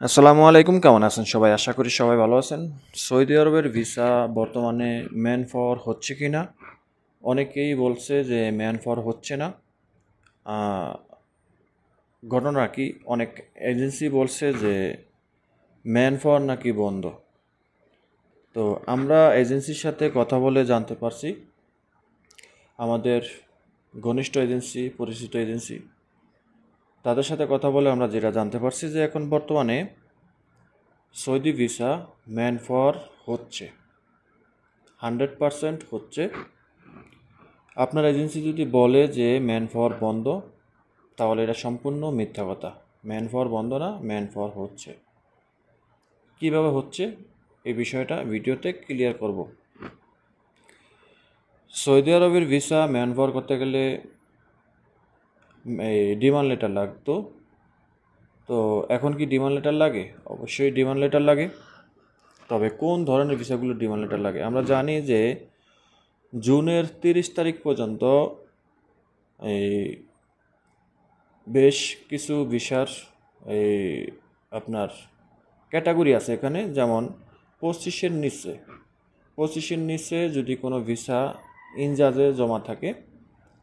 আসসালামু আলাইকুম, কেমন আছেন সবাই? আশা করি সবাই ভালো আছেন। সৌদি আরবের ভিসা বর্তমানে ম্যান পাওয়ার হচ্ছে কি না? অনেকেই বলছে যে ম্যান পাওয়ার হচ্ছে না। আ ঘটনা কি? অনেক এজেন্সি বলছে যে ম্যান পাওয়ার নাকি বন্ধ। তো আমরা এজেন্সির সাথে কথা বলে জানতে পারছি, আমাদের ঘনিষ্ঠ এজেন্সি, পরিচিত এজেন্সি, তাদের সাথে কথা বলে আমরা যেটা জানতে পারছি যে এখন বর্তমানে সৌদি ভিসা ম্যান পাওয়ার হচ্ছে, 100% হচ্ছে। আপনার এজেন্সি যদি বলে যে ম্যান পাওয়ার বন্ধ, তাহলে এটা সম্পূর্ণ মিথ্যা কথা। ম্যান পাওয়ার বন্ধ না, ম্যান পাওয়ার হচ্ছে। কীভাবে হচ্ছে এই বিষয়টা ভিডিওতে ক্লিয়ার করব। সৌদি আরবের ভিসা ম্যান পাওয়ার করতে গেলে এই ডিমান্ড লেটার লাগতো। তো এখন কি ডিমান্ড লেটার লাগে? অবশ্যই ডিমান্ড লেটার লাগে। তবে কোন ধরনের ভিসাগুলো ডিমান্ড লেটার লাগে? আমরা জানি যে জুনের 30 তারিখ পর্যন্ত এই বেশ কিছু ভিসার এই আপনার ক্যাটাগরি আছে এখানে, যেমন 25-এর নিচে যদি কোনো ভিসা ইনজাজে জমা থাকে,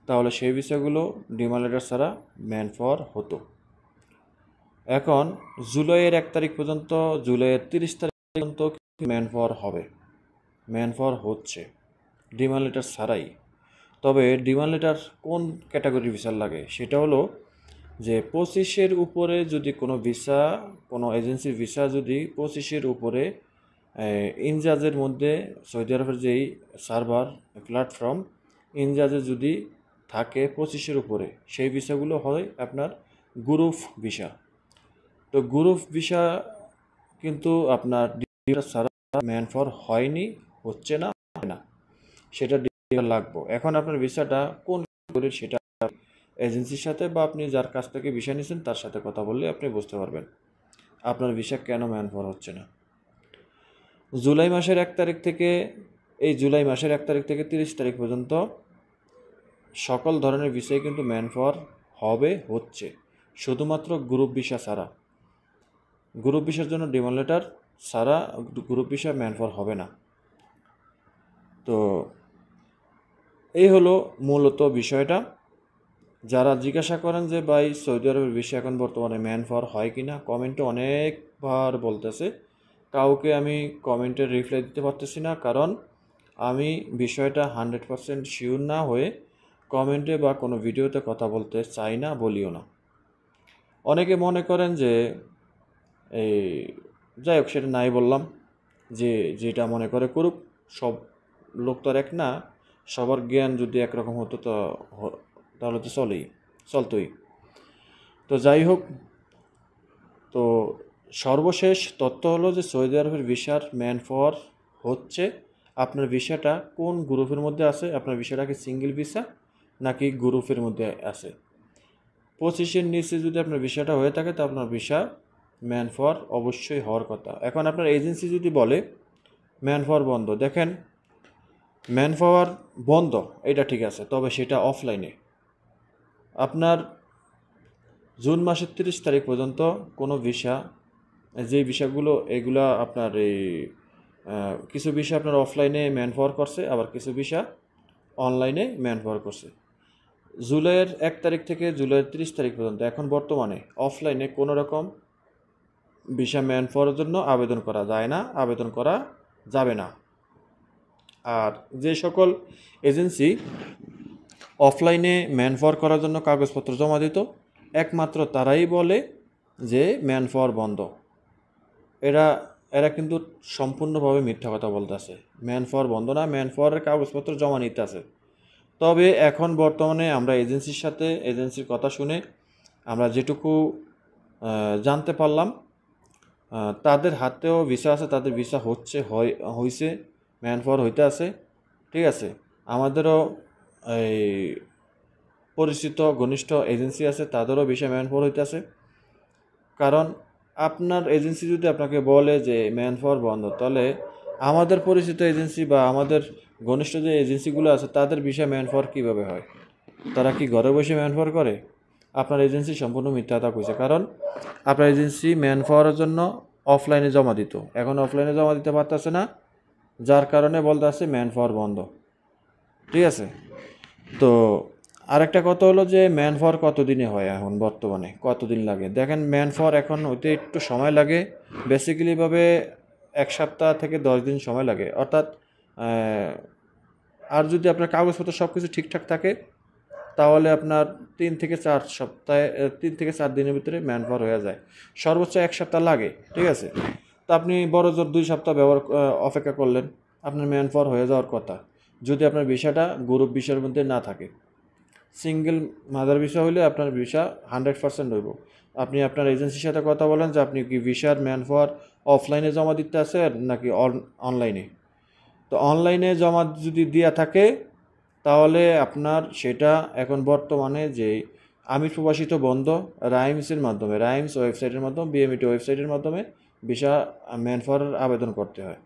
তাহলে সেই ভিসাগুলো ডিমান্ড লেটার ছাড়া ম্যান পাওয়ার হতো। এখন জুলাইয়ের 1 তারিখ পর্যন্ত, জুলাইয়ের 30 তারিখ পর্যন্ত ম্যান পাওয়ার হবে, ম্যান পাওয়ার হচ্ছে ডিমান্ড লেটার ছাড়াই। তবে ডিমান্ড লেটার কোন ক্যাটাগরি ভিসার লাগে? সেটা হলো যে 25-এর উপরে যদি কোনো ভিসা, কোনো এজেন্সির ভিসা যদি 25-এর উপরে ইনজাজের মধ্যে, সৌদি আরবের যেই সার্ভার প্ল্যাটফর্ম ইনজাজে যদি থাকে 25-এর উপরে, সেই ভিসাগুলো হয় আপনার গ্রুপ ভিসা। তো গ্রুপ ভিসা কিন্তু আপনার ছাড়া ম্যান পাওয়ার হয়নি, হচ্ছে না, হয় না, সেটা লাগবে। এখন আপনার ভিসাটা কোন ক্যাটাগরির সেটা এজেন্সির সাথে বা আপনি যার কাছ থেকে ভিসা নিয়েছেন তার সাথে কথা বললে আপনি বুঝতে পারবেন আপনার ভিসা কেন ম্যান পাওয়ার হচ্ছে না। জুলাই মাসের 1 তারিখ থেকে, এই জুলাই মাসের 1 তারিখ থেকে 30 তারিখ পর্যন্ত সকল ধরনের ভিসাই কিন্তু ম্যান পাওয়ার হবে, হচ্ছে, শুধুমাত্র গ্রুপ ভিসা ছাড়া। গ্রুপ ভিসার জন্য ডিমান্ড লেটার ছাড়া গ্রুপ ভিসা ম্যান পাওয়ার হবে না। তো এই হলো মূলত বিষয়টা। যারা জিজ্ঞাসা করেন যে ভাই সৌদি আরবের ভিসা এখন বর্তমানে ম্যান পাওয়ার হয় কি না, কমেন্টে অনেকবার বলতেছে। কাউকে আমি কমেন্টের রিপ্লাই দিতে পারতেছি না, কারণ আমি বিষয়টা 100% শিওর না হয়ে কমেন্টে বা কোনো ভিডিওতে কথা বলতে চাই না, বলিও না। অনেকে মনে করেন যে এই যাই হোক, সেটা নাই বললাম, যে যেটা মনে করে করুক, সব লোক তো আর এক না, সবার জ্ঞান যদি একরকম হতো তো তাহলে তো চলতোই। তো যাই হোক, তো সর্বশেষ তথ্য হলো যে সৌদি আরবের ভিসার ম্যান পাওয়ার হচ্ছে। আপনার ভিসাটা কোন গ্রুপের মধ্যে আছে? আপনার ভিসাটা কি সিঙ্গেল ভিসা নাকি গ্রুপের মধ্যে আছে? 25-এর নিচে যদি আপনার ভিসাটা হয়ে থাকে, তো আপনার ভিসা ম্যান পাওয়ার অবশ্যই হওয়ার কথা। এখন আপনার এজেন্সি যদি বলে ম্যান পাওয়ার বন্ধ, দেখেন ম্যান পাওয়ার বন্ধ এটা ঠিক আছে, তবে সেটা অফলাইনে। আপনার জুন মাসের 30 তারিখ পর্যন্ত কোনো ভিসা, যেই ভিসাগুলো এগুলা আপনার এই কিছু ভিসা আপনার অফলাইনে ম্যান পাওয়ার করছে, আবার কিছু ভিসা অনলাইনে ম্যান পাওয়ার করছে। জুলাইয়ের 1 তারিখ থেকে জুলাইয়ের 30 তারিখ পর্যন্ত এখন বর্তমানে অফলাইনে কোনো রকম ভিসা ম্যান পাওয়ারের জন্য আবেদন করা যায় না, আবেদন করা যাবে না। আর যে সকল এজেন্সি অফলাইনে ম্যান পাওয়ার করার জন্য কাগজপত্র জমা দিত, একমাত্র তারাই বলে যে ম্যান পাওয়ার বন্ধ। এরা কিন্তু সম্পূর্ণভাবে মিথ্যা কথা বলতেছে। ম্যান পাওয়ার বন্ধ না, ম্যান পাওয়ারের কাগজপত্র জমা নিতে আছে। তবে এখন বর্তমানে আমরা এজেন্সির সাথে, এজেন্সির কথা শুনে আমরা যেটুকু জানতে পারলাম, তাদের হাতেও ভিসা আছে, তাদের ভিসা হয়েছে, ম্যান পাওয়ার হইতে আছে, ঠিক আছে। আমাদেরও এই পরিচিত ঘনিষ্ঠ এজেন্সি আছে, তাদেরও ভিসা ম্যান পাওয়ার হইতে আছে। কারণ আপনার এজেন্সি যদি আপনাকে বলে যে ম্যান পাওয়ার বন্ধ, তাহলে আমাদের পরিচিত এজেন্সি বা আমাদের ঘনিষ্ঠ যে এজেন্সিগুলো আছে তাদের ভিসা ম্যান পাওয়ার কীভাবে হয়? তারা কি ঘরে বসে ম্যান পাওয়ার করে? আপনার এজেন্সি সম্পূর্ণ মিথ্যা কথা কইছে। কারণ আপনার এজেন্সি ম্যান পাওয়ারের জন্য অফলাইনে জমা দিত, এখন অফলাইনে জমা দিতে পারতেছে না, যার কারণে বলতেছে ম্যান পাওয়ার বন্ধ। ঠিক আছে। তো আরেকটা কথা হলো যে ম্যান পাওয়ার কতদিনে হয়, এখন বর্তমানে কতদিন লাগে দেখেন। ম্যান পাওয়ার এখন হইতে একটু সময় লাগে, বেসিক্যালিভাবে 1 সপ্তাহ থেকে 10 দিন সময় লাগে। অর্থাৎ আর যদি আপনার কাগজপত্র সব কিছু ঠিকঠাক থাকে তাহলে আপনার 3 থেকে 4 দিনের ভিতরে ম্যান পাওয়ার হয়ে যায়। সর্বোচ্চ 1 সপ্তাহ লাগে। ঠিক আছে। তো আপনি বড় জোর 2 সপ্তাহ অপেক্ষা করলেন, আপনার ম্যান পাওয়ার হয়ে যাওয়ার কথা, যদি আপনার ভিসাটা গ্রুপ ভিসার মধ্যে না থাকে। সিঙ্গেল মাদার ভিসা হলে আপনার ভিসা 100% হইব। আপনি আপনার এজেন্সির সাথে কথা বলেন যে আপনি কি ভিসার ম্যান পাওয়ার অফলাইনে জমা দিতে আছেন নাকি অনলাইনে। তো অনলাইনে জমা যদি দেওয়া থাকে তাহলে আপনার সেটা এখন বর্তমানে যে আমি প্রবাসিত বন্ধ রাইমসের মাধ্যমে, রাইমস ওয়েবসাইটের মাধ্যমে, বিএমইটি ওয়েবসাইটের মাধ্যমে ভিসা ম্যান পাওয়ারের আবেদন করতে হয়।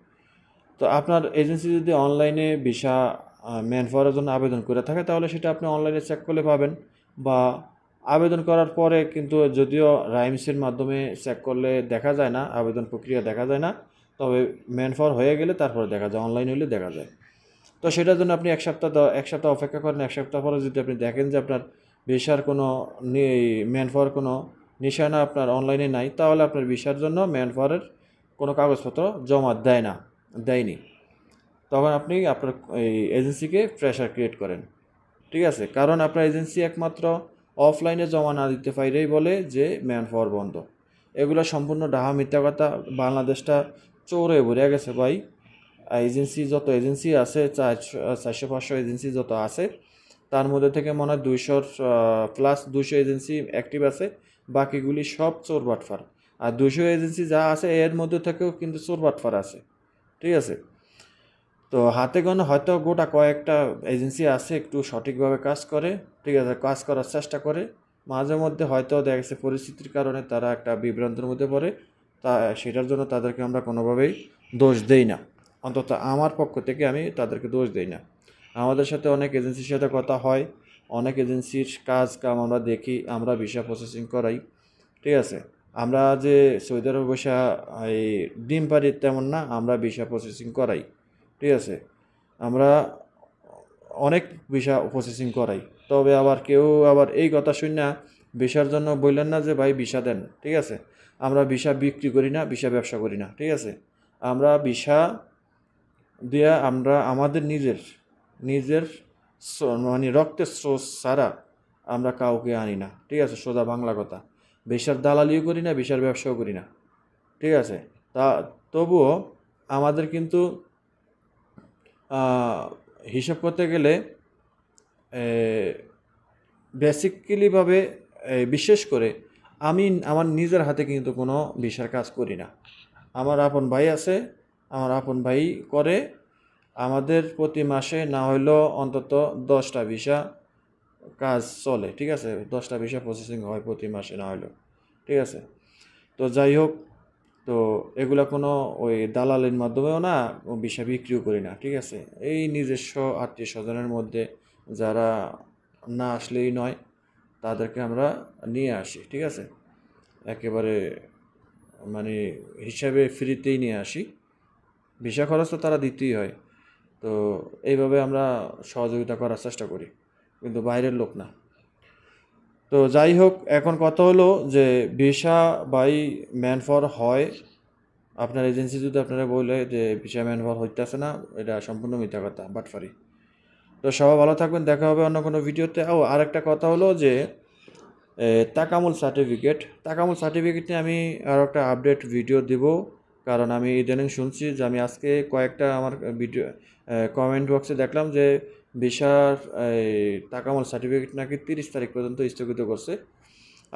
তো আপনার এজেন্সি যদি অনলাইনে ভিসা ম্যান পাওয়ারের জন্য আবেদন করে থাকে তাহলে সেটা আপনি অনলাইনে চেক করলে পাবেন, বা আবেদন করার পরে কিন্তু যদিও রাইমসের মাধ্যমে চেক করলে দেখা যায় না, আবেদন প্রক্রিয়া দেখা যায় না, তবে ম্যান পাওয়ার হয়ে গেলে তারপরে দেখা যায়, অনলাইন হলে দেখা যায়। তো সেটার জন্য আপনি 1 সপ্তাহ অপেক্ষা করেন। 1 সপ্তাহ পরে যদি আপনি দেখেন যে আপনার ভিসার কোনো ম্যান পাওয়ার কোনো নিশানা আপনার অনলাইনে নাই, তাহলে আপনার ভিসার জন্য ম্যান পাওয়ারের কোনো কাগজপত্র জমা দেয়নি, তখন আপনি আপনার এই এজেন্সিকে প্রেশার ক্রিয়েট করেন। ঠিক আছে। কারণ আপনার এজেন্সি একমাত্র অফলাইনে জমা না দিতে পাইলেই বলে যে ম্যান পাওয়ার বন্ধ। এগুলো সম্পূর্ণ ডাহা মিথ্যা কথা। বাংলাদেশটা চোরে ভরে গেছে ভাই। এজেন্সি যত এজেন্সি আছে 400-500 এজেন্সি যত আছে, তার মধ্যে থেকে মনে হয় 200 এজেন্সি অ্যাক্টিভ আছে, বাকিগুলি সব চোর বাটফার। আর 200 এজেন্সি যা আছে এর মধ্যে থেকেও কিন্তু চোর বাটফার আছে। ঠিক আছে। তো হাতে গোনা হয়তো গোটা কয়েকটা এজেন্সি আছে একটু সঠিকভাবে কাজ করে। ঠিক আছে, কাজ করার চেষ্টা করে। মাঝে মধ্যে হয়তো দেখা গেছে পরিস্থিতির কারণে তারা একটা বিভ্রান্তের মধ্যে পড়ে, তা সেটার জন্য তাদেরকে আমরা কোনোভাবেই দোষ দেই না। অন্তত আমার পক্ষ থেকে আমি তাদেরকে দোষ দেই না। আমাদের সাথে অনেক এজেন্সির সাথে কথা হয়, অনেক এজেন্সির কাজ কাম আমরা দেখি, আমরা ভিসা প্রসেসিং করাই। ঠিক আছে। আমরা যে সৌদি আরবে বসে এই ডিম পারি তেমন না, আমরা ভিসা প্রসেসিং করাই। ঠিক আছে। আমরা অনেক ভিসা প্রসেসিং করাই। তবে আবার কেউ আবার এই কথা শুনে না ভিসার জন্য বললেন না যে ভাই ভিসা দেন। ঠিক আছে। আমরা ভিসা বিক্রি করি না, ভিসা ব্যবসা করি না। ঠিক আছে। আমরা ভিসা দিয়ে আমরা আমাদের নিজের মানে রক্তের স্রোত ছাড়া আমরা কাউকে আনি না। ঠিক আছে। সোজা বাংলা কথা। ভিসার দালালিও করি না, ভিসার ব্যবসাও করি না। ঠিক আছে। তা তবুও আমাদের কিন্তু হিসাব করতে গেলে বেসিক্যালিভাবে বিশেষ করে আমি আমার নিজের হাতে কিন্তু কোনো ভিসার কাজ করি না। আমার আপন ভাই আছে, আমার আপন ভাই করে। আমাদের প্রতি মাসে না হইলেও অন্তত 10টা ভিসা কাজ চলে। ঠিক আছে। 10টা ভিসা প্রসেসিং হয় প্রতি মাসে না হইলেও। ঠিক আছে। তো যাই হোক, তো এগুলা কোনো ওই দালালের মাধ্যমেও না ভিসা বিক্রিও করি না। ঠিক আছে। এই নিজস্ব আত্মীয় স্বজনের মধ্যে যারা না আসলেই নয় তাদেরকে আমরা নিয়ে আসি। ঠিক আছে। একেবারে মানে হিসাবে ফ্রিতেই নিয়ে আসি, ভিসা খরচ তো তারা দিতেই হয়। তো এইভাবে আমরা সহযোগিতা করার চেষ্টা করি, কিন্তু বাইরের লোক না। তো যাই হোক, এখন কথা হলো যে ভিসা বাই ম্যান পাওয়ার হয়, আপনার এজেন্সি যদি আপনারা বলে যে ভিসা ম্যান পাওয়ার হইতেছে না, এটা সম্পূর্ণ মিথ্যা কথা, বাটফারি। তো সবাই ভালো থাকবেন, দেখা হবে অন্য কোনো ভিডিওতে। আরেকটা কথা হলো যে তাকামুল সার্টিফিকেট নিয়ে আমি আরও একটা আপডেট ভিডিও দেব। কারণ আমি ইদানিং শুনছি যে আমি আজকে কয়েকটা আমার ভিডিও কমেন্ট বক্সে দেখলাম যে ভিসার তাকামুল সার্টিফিকেট নাকি 30 তারিখ পর্যন্ত স্থগিত করছে।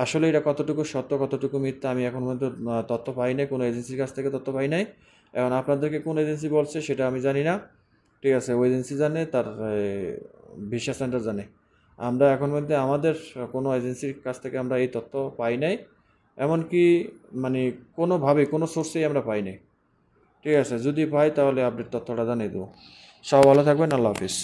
আসলে এটা কতটুকু সত্য কতটুকু মিথ্যা আমি এখন পর্যন্ত তথ্য পাই নাই, কোনো এজেন্সির কাছ থেকে তথ্য পাই নাই। এখন আপনাদেরকে কোন এজেন্সি বলছে সেটা আমি জানি না। ঠিক আছে। ওই এজেন্সি জানে, তার ভিসা সেন্টার জানে। আমরা এখন মধ্যে আমাদের কোনো এজেন্সির কাছ থেকে আমরা এই তথ্য পাই নাই, এমনকি মানে কোনোভাবে কোনো সোর্সেই আমরা পাই নাই। ঠিক আছে। যদি পাই তাহলে আপডেট তথ্যটা জানিয়ে দেবো। সব ভালো থাকবেন। আল্লাহ হাফিজ।